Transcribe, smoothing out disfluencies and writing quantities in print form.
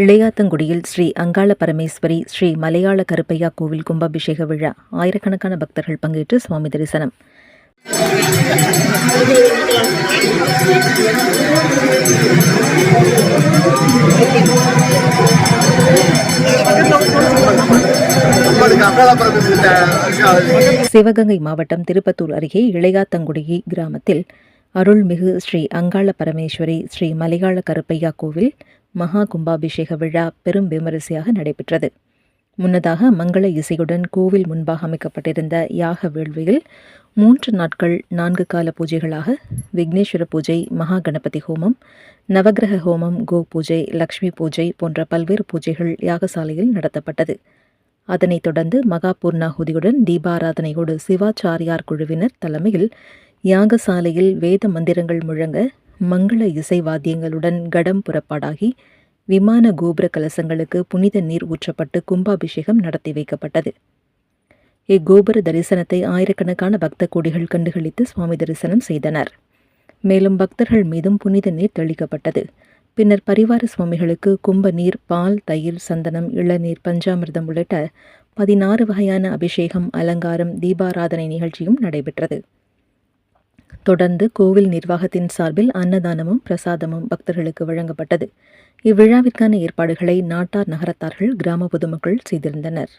இளையாத்தங்குடியில் ஸ்ரீ அங்காள பரமேஸ்வரி ஸ்ரீ மலையாள கருப்பையா கோவில் கும்பாபிஷேக விழா. ஆயிரக்கணக்கான பக்தர்கள் பங்கேற்று சுவாமி தரிசனம். சிவகங்கை மாவட்டம் திருப்பத்தூர் அருகே இளையாத்தங்குடி கிராமத்தில் அருள்மிகு ஸ்ரீ அங்காள பரமேஸ்வரி ஸ்ரீ மலையாள கருப்பையா கோவில் மகா கும்பாபிஷேக விழா பெரும் விமரிசையாக நடைபெற்றது. முன்னதாக மங்கள இசையுடன் கோவில் முன்பாக அமைக்கப்பட்டிருந்த யாக வேள்வியில் 3 நாட்கள் 4 கால பூஜைகளாக விக்னேஸ்வர பூஜை, மகா கணபதி ஹோமம், நவகிரக ஹோமம், கோ பூஜை, லக்ஷ்மி பூஜை போன்ற பல்வேறு பூஜைகள் யாகசாலையில் நடத்தப்பட்டது. அதனைத் தொடர்ந்து மகா பூர்ணாகுதியுடன் தீபாராதனையோடு சிவாச்சாரியார் குழுவினர் தலைமையில் யாகசாலையில் வேத மந்திரங்கள் முழங்க மங்கள இசை வாத்தியங்களுடன் கடம் புறப்பாடாகி விமான கோபுர கலசங்களுக்கு புனித நீர் ஊற்றப்பட்டு கும்பாபிஷேகம் நடத்தி வைக்கப்பட்டது. இக்கோபுர தரிசனத்தை ஆயிரக்கணக்கான பக்த கோடிகள் கண்டுகளித்து சுவாமி தரிசனம் செய்தனர். மேலும் பக்தர்கள் மீதும் புனித நீர் தெளிக்கப்பட்டது. பின்னர் பரிவார சுவாமிகளுக்கு கும்ப நீர், பால், தயிர், சந்தனம், இளநீர், பஞ்சாமிர்தம் உள்ளிட்ட 16 வகையான அபிஷேகம், அலங்காரம், தீபாராதனை நிகழ்ச்சியும் நடைபெற்றது. தொடர்ந்து கோவில் நிர்வாகத்தின் சார்பில் அன்னதானமும் பிரசாதமும் பக்தர்களுக்கு வழங்கப்பட்டது. இவ்விழாவிற்கான ஏற்பாடுகளை நாட்டார், நகரத்தார்கள், கிராம பொதுமக்கள் செய்திருந்தனர்.